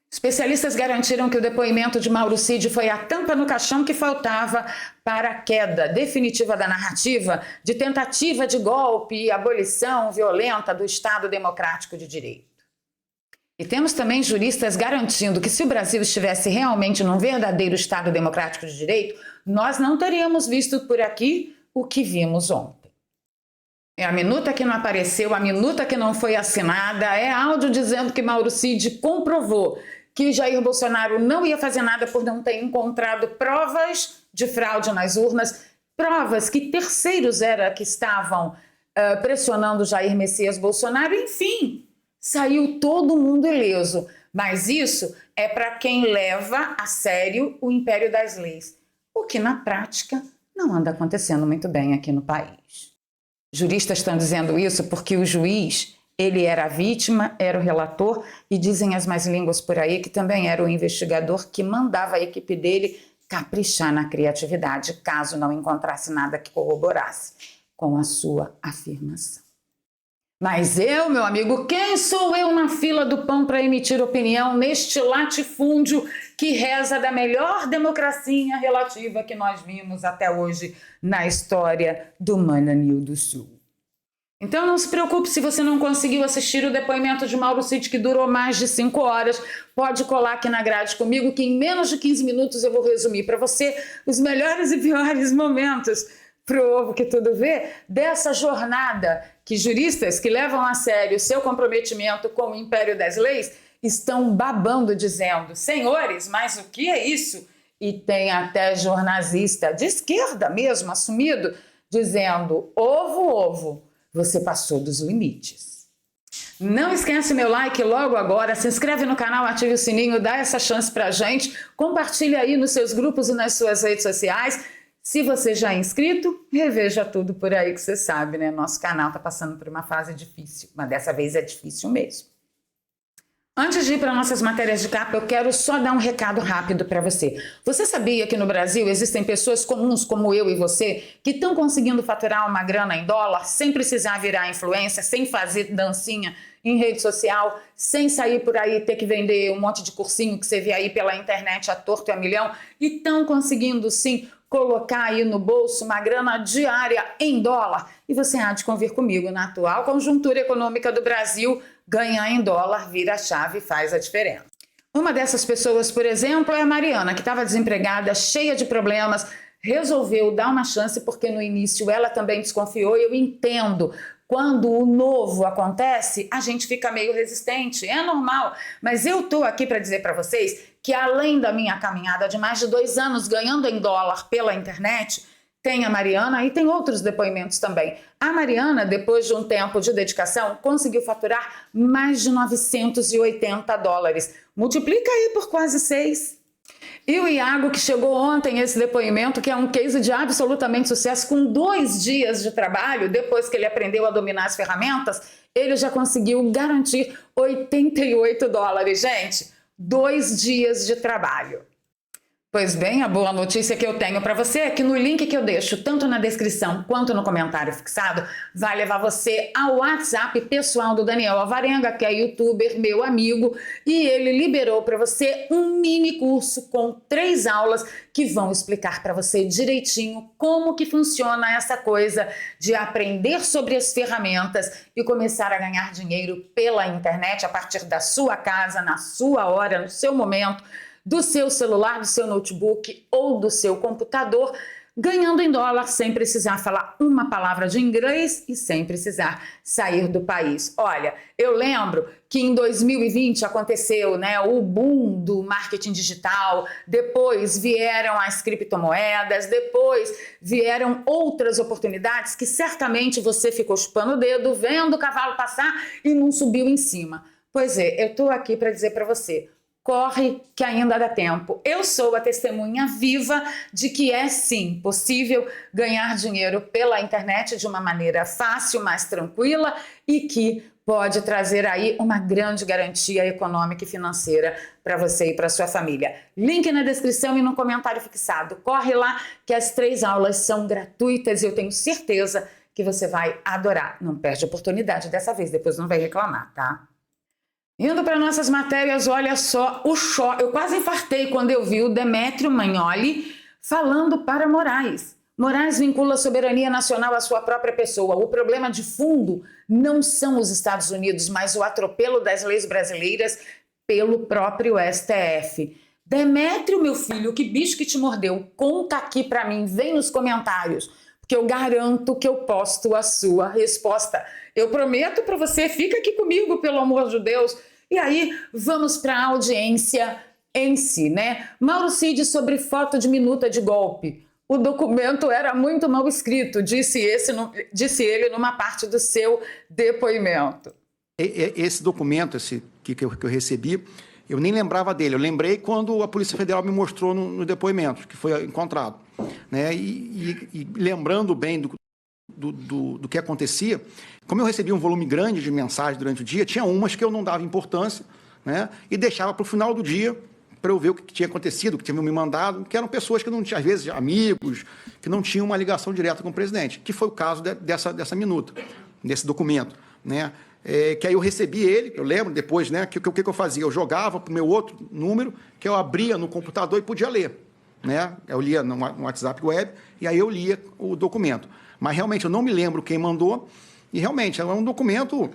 Especialistas garantiram que o depoimento de Mauro Cid foi a tampa no caixão que faltava para a queda definitiva da narrativa de tentativa de golpe e abolição violenta do Estado Democrático de Direito. E temos também juristas garantindo que se o Brasil estivesse realmente num verdadeiro Estado Democrático de Direito, nós não teríamos visto por aqui o que vimos ontem. É a minuta que não apareceu, a minuta que não foi assinada, é áudio dizendo que Mauro Cid comprovou que Jair Bolsonaro não ia fazer nada por não ter encontrado provas de fraude nas urnas, provas que terceiros que estavam pressionando Jair Messias Bolsonaro, enfim, saiu todo mundo ileso. Mas isso é para quem leva a sério o império das leis, o que na prática não anda acontecendo muito bem aqui no país. Juristas estão dizendo isso porque o juiz, ele era a vítima, era o relator e dizem as más línguas por aí que também era o investigador que mandava a equipe dele caprichar na criatividade, caso não encontrasse nada que corroborasse com a sua afirmação. Mas eu, meu amigo, quem sou eu na fila do pão para emitir opinião neste latifúndio que reza da melhor democracia relativa que nós vimos até hoje na história do Maranhão do Sul? Então não se preocupe se você não conseguiu assistir o depoimento de Mauro Cid, que durou mais de 5 horas. Pode colar aqui na grade comigo que em menos de 15 minutos eu vou resumir para você os melhores e piores momentos para o ovo que tudo vê dessa jornada que juristas que levam a sério seu comprometimento com o império das leis estão babando, dizendo: senhores, mas o que é isso? E tem até jornalista de esquerda mesmo assumido, dizendo: ovo, ovo, você passou dos limites. Não esquece meu like logo agora, se inscreve no canal, ative o sininho, dá essa chance pra gente, compartilha aí nos seus grupos e nas suas redes sociais. Se você já é inscrito, reveja tudo por aí que você sabe, né? Nosso canal tá passando por uma fase difícil, mas dessa vez é difícil mesmo. Antes de ir para nossas matérias de capa, eu quero só dar um recado rápido para você. Você sabia que no Brasil existem pessoas comuns como eu e você que estão conseguindo faturar uma grana em dólar sem precisar virar influência, sem fazer dancinha em rede social, sem sair por aí ter que vender um monte de cursinho que você vê aí pela internet a torto e a milhão, e estão conseguindo sim colocar aí no bolso uma grana diária em dólar? E você há de convir comigo, na atual conjuntura econômica do Brasil, ganhar em dólar vira a chave e faz a diferença. Uma dessas pessoas, por exemplo, é a Mariana, que estava desempregada, cheia de problemas, resolveu dar uma chance porque no início ela também desconfiou. Eu entendo, quando o novo acontece, a gente fica meio resistente, é normal, mas eu tô aqui para dizer para vocês que além da minha caminhada de mais de 2 anos ganhando em dólar pela internet, tem a Mariana e tem outros depoimentos também. A Mariana, depois de um tempo de dedicação, conseguiu faturar mais de 980 dólares. Multiplica aí por quase 6. E o Iago, que chegou ontem esse depoimento, que é um case de absolutamente sucesso, com 2 dias de trabalho, depois que ele aprendeu a dominar as ferramentas, ele já conseguiu garantir 88 dólares, gente. 2 dias de trabalho. Pois bem, a boa notícia que eu tenho para você é que no link que eu deixo, tanto na descrição quanto no comentário fixado, vai levar você ao WhatsApp pessoal do Daniel Alvarenga, que é youtuber, meu amigo, e ele liberou para você um mini curso com 3 aulas que vão explicar para você direitinho como que funciona essa coisa de aprender sobre as ferramentas e começar a ganhar dinheiro pela internet a partir da sua casa, na sua hora, no seu momento, do seu celular, do seu notebook ou do seu computador, ganhando em dólar sem precisar falar uma palavra de inglês e sem precisar sair do país. Olha, eu lembro que em 2020 aconteceu, né, o boom do marketing digital, depois vieram as criptomoedas, depois vieram outras oportunidades que certamente você ficou chupando o dedo, vendo o cavalo passar e não subiu em cima. Pois é, eu estou aqui para dizer para você: corre que ainda dá tempo. Eu sou a testemunha viva de que é sim possível ganhar dinheiro pela internet de uma maneira fácil, mais tranquila e que pode trazer aí uma grande garantia econômica e financeira para você e para sua família. Link na descrição e no comentário fixado. Corre lá que as 3 aulas são gratuitas e eu tenho certeza que você vai adorar. Não perde a oportunidade dessa vez, depois não vai reclamar, tá? Indo para nossas matérias, olha só o choque. Eu quase infartei quando eu vi o Demétrio Magnoli falando para Moraes. Moraes vincula a soberania nacional à sua própria pessoa. O problema de fundo não são os Estados Unidos, mas o atropelo das leis brasileiras pelo próprio STF. Demétrio, meu filho, que bicho que te mordeu? Conta aqui para mim, vem nos comentários, porque eu garanto que eu posto a sua resposta. Eu prometo para você, fica aqui comigo, pelo amor de Deus. E aí, vamos para a audiência em si, né? Mauro Cid sobre foto de minuta de golpe. O documento era muito mal escrito, disse ele numa parte do seu depoimento. Esse documento que eu recebi, eu nem lembrava dele. Eu lembrei quando a Polícia Federal me mostrou no depoimento, que foi encontrado. Né? E lembrando bem do que acontecia, como eu recebi um volume grande de mensagens durante o dia, tinha umas que eu não dava importância, né? E deixava para o final do dia para eu ver o que tinha acontecido, o que tinham me mandado, que eram pessoas que não tinham, às vezes, amigos, que não tinham uma ligação direta com o presidente, que foi o caso dessa minuta, desse documento, né? Que aí eu recebi ele, eu lembro depois, né, que eu fazia? Eu jogava para o meu outro número, que eu abria no computador e podia ler, né? Eu lia no WhatsApp web, e aí eu lia o documento. Mas realmente eu não me lembro quem mandou, e realmente é um documento,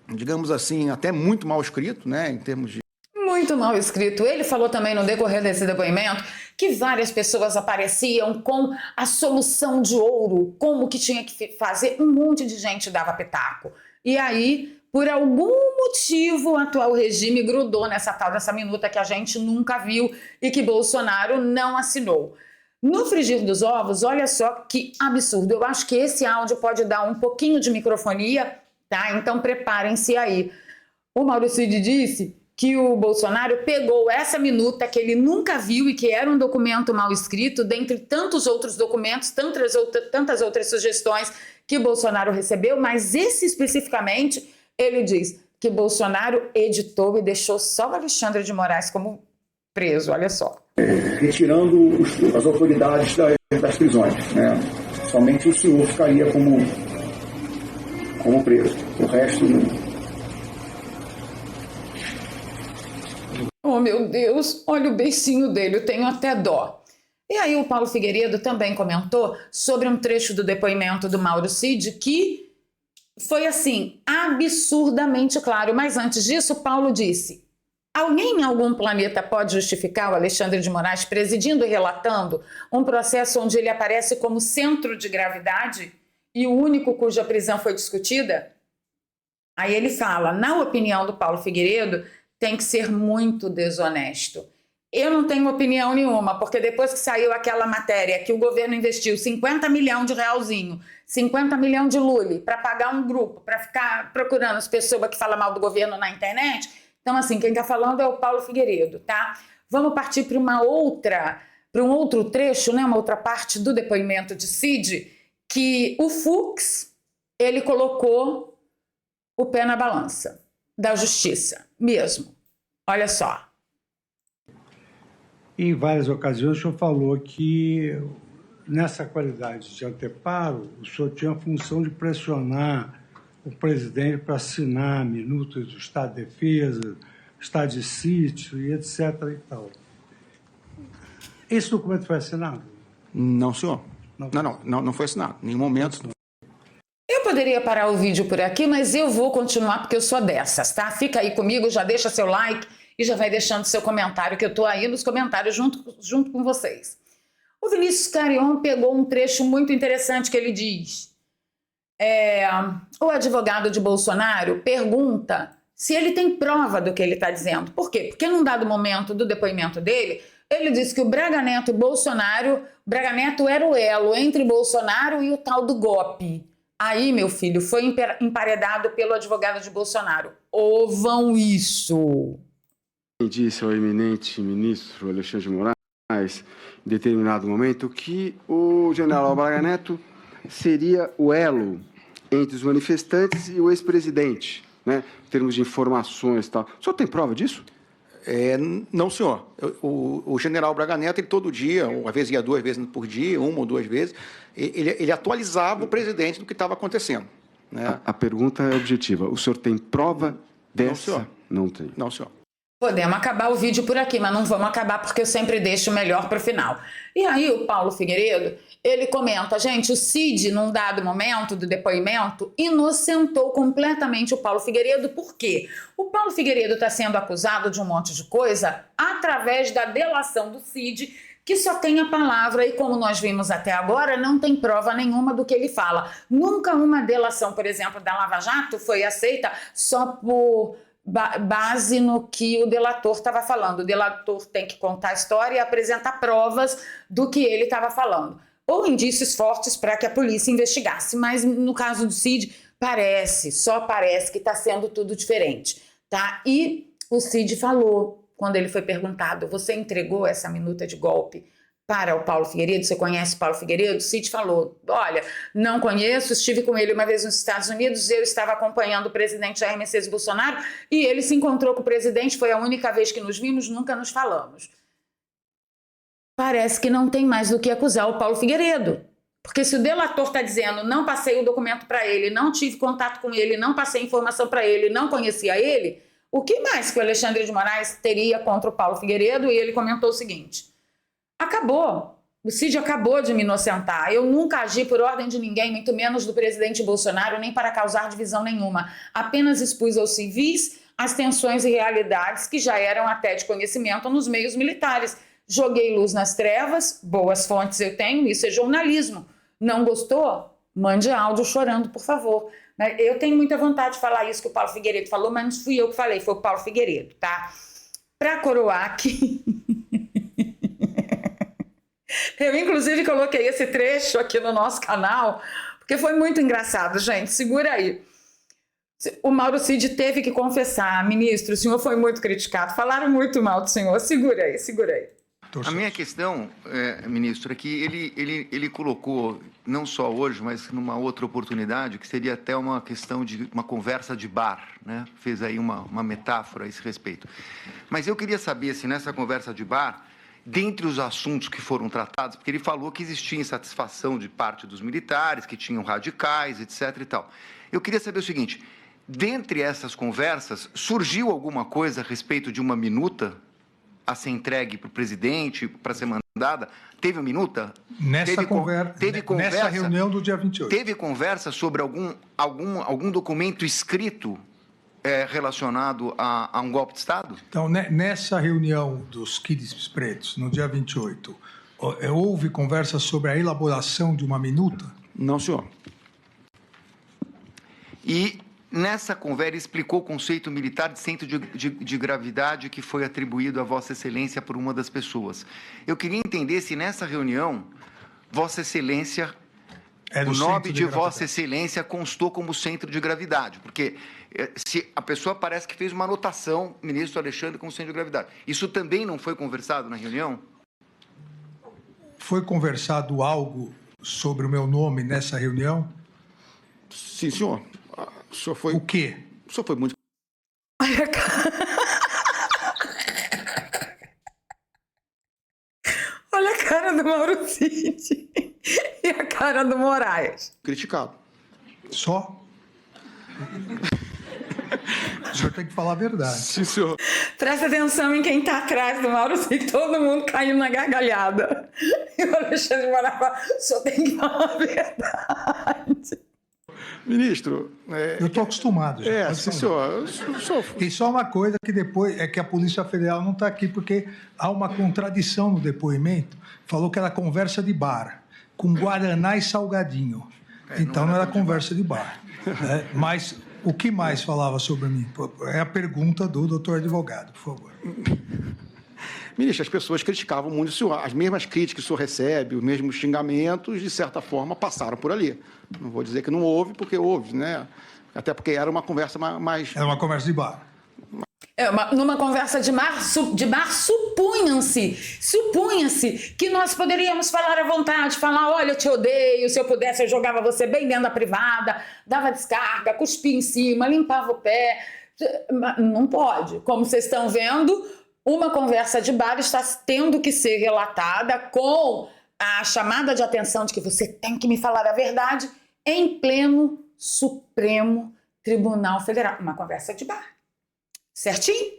digamos assim, até muito mal escrito, né, em termos de... Muito mal escrito. Ele falou também no decorrer desse depoimento que várias pessoas apareciam com a solução de ouro, como que tinha que fazer, um monte de gente dava pitaco. E aí, por algum motivo, o atual regime grudou nessa tal dessa minuta que a gente nunca viu e que Bolsonaro não assinou. No frigir dos ovos, olha só que absurdo. Eu acho que esse áudio pode dar um pouquinho de microfonia, tá? Então preparem-se aí. O Mauro Cid disse que o Bolsonaro pegou essa minuta que ele nunca viu e que era um documento mal escrito, dentre tantos outros documentos, tantas outras sugestões que Bolsonaro recebeu, mas esse especificamente, ele diz que Bolsonaro editou e deixou só o Alexandre de Moraes como preso, olha só. Retirando as autoridades das prisões, né? Somente o senhor ficaria como preso, o resto não. Oh, meu Deus, olha o beicinho dele, eu tenho até dó. E aí o Paulo Figueiredo também comentou sobre um trecho do depoimento do Mauro Cid que foi, assim, absurdamente claro. Mas antes disso, Paulo disse: alguém em algum planeta pode justificar o Alexandre de Moraes presidindo e relatando um processo onde ele aparece como centro de gravidade e o único cuja prisão foi discutida? Aí ele fala, na opinião do Paulo Figueiredo, tem que ser muito desonesto. Eu não tenho opinião nenhuma, porque depois que saiu aquela matéria que o governo investiu 50 milhões de realzinho, 50 milhões de lule para pagar um grupo, para ficar procurando as pessoas que falam mal do governo na internet, então assim, quem está falando é o Paulo Figueiredo, tá? Vamos partir para um outro trecho, né, uma outra parte do depoimento de Cid, que o Fux, ele colocou o pé na balança da justiça mesmo. Olha só. Em várias ocasiões o senhor falou que nessa qualidade de anteparo o senhor tinha a função de pressionar o presidente para assinar minutas do Estado de Defesa, Estado de Sítio e etc. e tal. Esse documento foi assinado? Não, senhor. Não foi assinado. Em nenhum momento. Eu poderia parar o vídeo por aqui, mas eu vou continuar porque eu sou dessas, tá? Fica aí comigo, já deixa seu like e já vai deixando seu comentário, que eu tô aí nos comentários junto com vocês. O Vinícius Carion pegou um trecho muito interessante que ele diz. O advogado de Bolsonaro pergunta se ele tem prova do que ele está dizendo. Por quê? Porque num dado momento do depoimento dele, ele disse que o Braga Neto e Bolsonaro, Braga Neto era o elo entre Bolsonaro e o tal do golpe. Aí, meu filho, foi emparedado pelo advogado de Bolsonaro. Ouvam isso. Disse ao eminente ministro Alexandre de Moraes, em determinado momento, que o general Braga Neto seria o elo entre os manifestantes e o ex-presidente, né, em termos de informações e tal. O senhor tem prova disso? Não, senhor. O general Braga Neto, ele todo dia, ou às vezes ia 2 vezes por dia, 1 ou 2 vezes, ele atualizava o presidente do que estava acontecendo. Né? A pergunta é objetiva. O senhor tem prova dessa? Não, senhor. Não tem. Não, senhor. Podemos acabar o vídeo por aqui, mas não vamos acabar porque eu sempre deixo o melhor para o final. E aí o Paulo Figueiredo, ele comenta, gente, o Cid, num dado momento do depoimento, inocentou completamente o Paulo Figueiredo. Por quê? O Paulo Figueiredo está sendo acusado de um monte de coisa através da delação do Cid, que só tem a palavra e, como nós vimos até agora, não tem prova nenhuma do que ele fala. Nunca uma delação, por exemplo, da Lava Jato foi aceita só por base no que o delator estava falando. O delator tem que contar a história e apresentar provas do que ele estava falando, ou indícios fortes para que a polícia investigasse. Mas no caso do Cid, só parece que está sendo tudo diferente, tá? E o Cid falou, quando ele foi perguntado, você entregou essa minuta de golpe para o Paulo Figueiredo? Você conhece o Paulo Figueiredo? O Cid falou, olha, não conheço, estive com ele uma vez nos Estados Unidos, eu estava acompanhando o presidente Jair Messias Bolsonaro e ele se encontrou com o presidente, foi a única vez que nos vimos, nunca nos falamos. Parece que não tem mais do que acusar o Paulo Figueiredo, porque se o delator está dizendo, não passei o documento para ele, não tive contato com ele, não passei informação para ele, não conhecia ele, o que mais que o Alexandre de Moraes teria contra o Paulo Figueiredo? E ele comentou o seguinte, acabou, o Cid acabou de me inocentar, eu nunca agi por ordem de ninguém, muito menos do presidente Bolsonaro, nem para causar divisão nenhuma, apenas expus aos civis as tensões e realidades que já eram até de conhecimento nos meios militares, joguei luz nas trevas, boas fontes eu tenho, isso é jornalismo, não gostou? Mande áudio chorando, por favor. Eu tenho muita vontade de falar isso que o Paulo Figueiredo falou, mas não fui eu que falei, foi o Paulo Figueiredo, tá? Para coroar aqui... Eu, inclusive, coloquei esse trecho aqui no nosso canal, porque foi muito engraçado, gente. Segura aí. O Mauro Cid teve que confessar, ministro, o senhor foi muito criticado, falaram muito mal do senhor. Segura aí, segura aí. A minha questão, ministro, é que ele colocou, não só hoje, mas numa outra oportunidade, que seria até uma questão de uma conversa de bar, né? Fez aí uma metáfora a esse respeito. Mas eu queria saber se nessa conversa de bar, dentre os assuntos que foram tratados, porque ele falou que existia insatisfação de parte dos militares, que tinham radicais, etc. e tal. Eu queria saber o seguinte, dentre essas conversas, surgiu alguma coisa a respeito de uma minuta a ser entregue para o presidente, para ser mandada? Teve uma minuta? Nessa reunião do dia 28. Teve conversa sobre algum documento escrito relacionado a um golpe de Estado? Então, nessa reunião dos quids pretos, no dia 28, houve conversa sobre a elaboração de uma minuta? Não, senhor. E nessa conversa explicou o conceito militar de centro de gravidade que foi atribuído a Vossa Excelência por uma das pessoas. Eu queria entender se nessa reunião Vossa Excelência, o nome de Vossa Excelência constou como centro de gravidade, porque se a pessoa parece que fez uma anotação, ministro Alexandre, como centro de gravidade. Isso também não foi conversado na reunião? Foi conversado algo sobre o meu nome nessa reunião? Sim, senhor. O senhor foi... O quê? O senhor foi muito... Olha a cara... Olha a cara do Mauro Cid e a cara do Moraes. criticado. Só? O senhor tem que falar a verdade. Sim, senhor. Presta atenção em quem está atrás do Mauro Cid, todo mundo caindo na gargalhada. E o Alexandre de Moraes fala, o senhor tem que falar a verdade. Ministro... Eu estou acostumado. Já, sim, senhor. E só uma coisa que depois é que a Polícia Federal não está aqui, porque há uma contradição no depoimento. Falou que era conversa de bar, com guaraná e salgadinho. Então não era conversa de bar. Né? Mas o que mais falava sobre mim? É a pergunta do doutor advogado, por favor. Ministro, as pessoas criticavam muito o senhor. As mesmas críticas que o senhor recebe, os mesmos xingamentos, de certa forma, passaram por ali. Não vou dizer que não houve, porque houve, né? Até porque era uma conversa mais... Era uma conversa de bar. Numa conversa de bar, supunha-se que nós poderíamos falar à vontade, falar, olha, eu te odeio, se eu pudesse eu jogava você bem dentro da privada, dava descarga, cuspia em cima, limpava o pé. Não pode. Como vocês estão vendo, uma conversa de bar está tendo que ser relatada com a chamada de atenção de que você tem que me falar a verdade em pleno Supremo Tribunal Federal. Uma conversa de bar. Certinho?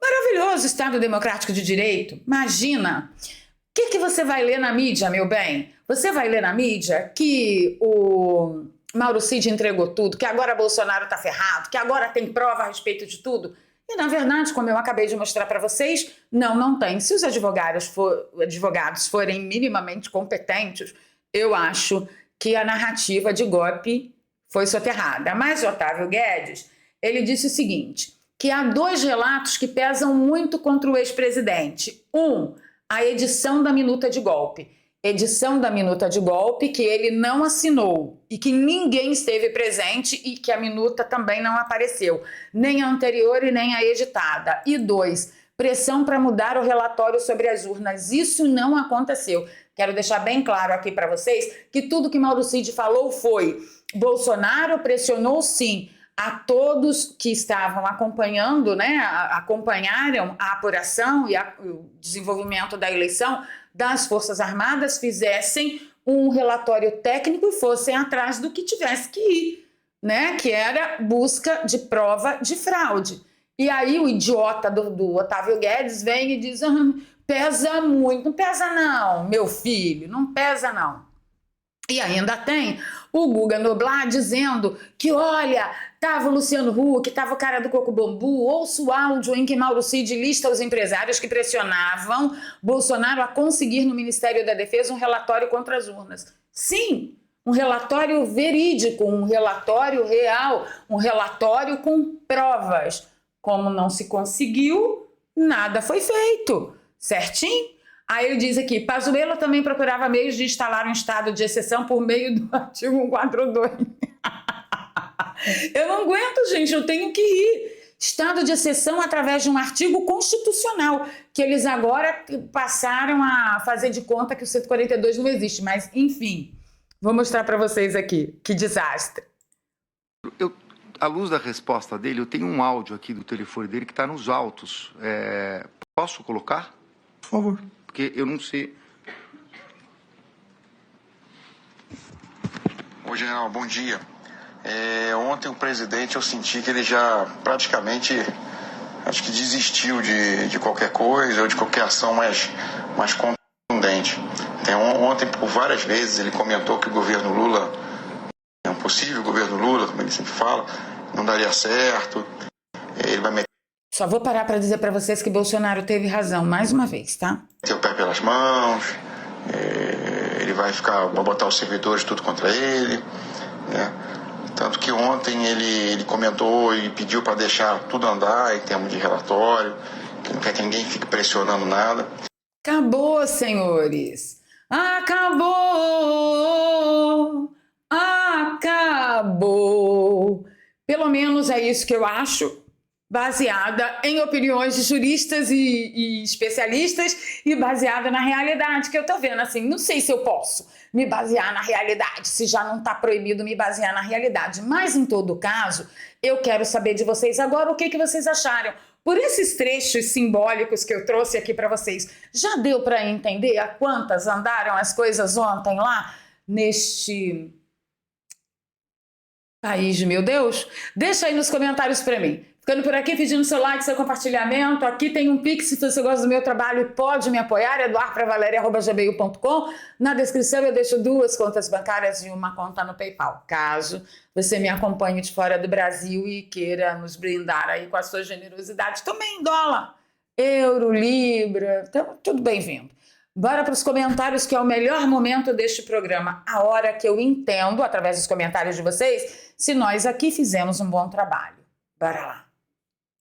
Maravilhoso Estado Democrático de Direito. Imagina. O que você vai ler na mídia, meu bem? Você vai ler na mídia que o Mauro Cid entregou tudo, que agora Bolsonaro está ferrado, que agora tem prova a respeito de tudo. E, na verdade, como eu acabei de mostrar para vocês, não tem. Se os advogados forem minimamente competentes, eu acho que a narrativa de golpe foi soterrada. Mas o Otávio Guedes, ele disse o seguinte, que há 2 relatos que pesam muito contra o ex-presidente. A edição da minuta de golpe. Edição da minuta de golpe que ele não assinou e que ninguém esteve presente e que a minuta também não apareceu. Nem a anterior e nem a editada. E 2, pressão para mudar o relatório sobre as urnas. Isso não aconteceu. Quero deixar bem claro aqui para vocês que tudo que Mauro Cid falou foi: Bolsonaro pressionou sim a todos que estavam acompanhando, né, acompanharam a apuração e o desenvolvimento da eleição das Forças Armadas, fizessem um relatório técnico e fossem atrás do que tivesse que ir, né, que era busca de prova de fraude. E aí o idiota do Otávio Guedes vem e diz, pesa muito. Não pesa não, meu filho, não pesa não. E ainda tem o Guga Noblar dizendo que, olha, tava o Luciano Huck, tava o cara do Coco Bambu, ouça o áudio em que Mauro Cid lista os empresários que pressionavam Bolsonaro a conseguir no Ministério da Defesa um relatório contra as urnas. Sim, um relatório verídico, um relatório real, um relatório com provas. Como não se conseguiu, nada foi feito, certinho? Aí ele diz aqui, Pazuello também procurava meios de instalar um estado de exceção por meio do artigo 142. Eu não aguento, gente, eu tenho que ir. Estado de exceção através de um artigo constitucional, que eles agora passaram a fazer de conta que o 142 não existe. Mas, enfim, vou mostrar para vocês aqui. Que desastre. À luz da resposta dele, eu tenho um áudio aqui do telefone dele que está nos autos. Posso colocar? Por favor. Porque eu não sei. Oi, general, bom dia. Ontem o presidente, eu senti que ele já praticamente, acho que desistiu de qualquer coisa ou de qualquer ação mais contundente. Ontem, por várias vezes, ele comentou que o governo Lula, é um possível governo Lula, como ele sempre fala, não daria certo, ele vai meter... Só vou parar para dizer para vocês que Bolsonaro teve razão, mais uma vez, tá? Meter o pé pelas mãos, ele vai botar os servidores tudo contra ele, né? Tanto que ontem ele comentou e pediu para deixar tudo andar em termos de relatório, que não quer que ninguém fique pressionando nada. Acabou, senhores! Acabou! Acabou! Pelo menos é isso que eu acho, baseada em opiniões de juristas e especialistas e baseada na realidade que eu tô vendo. Assim, não sei se eu posso me basear na realidade, se já não tá proibido me basear na realidade. Mas, em todo caso, eu quero saber de vocês agora o que vocês acharam. Por esses trechos simbólicos que eu trouxe aqui para vocês, já deu para entender a quantas andaram as coisas ontem lá neste país, meu Deus? Deixa aí nos comentários para mim. Ficando por aqui, pedindo seu like, seu compartilhamento. Aqui tem um Pix, se você gosta do meu trabalho e pode me apoiar, eduarpravaleria@gmail.com. Na descrição eu deixo 2 contas bancárias e uma conta no PayPal, caso você me acompanhe de fora do Brasil e queira nos brindar aí com a sua generosidade, também em dólar, euro, libra, então, tudo bem-vindo. Bora para os comentários, que é o melhor momento deste programa, a hora que eu entendo, através dos comentários de vocês, se nós aqui fizemos um bom trabalho. Bora lá.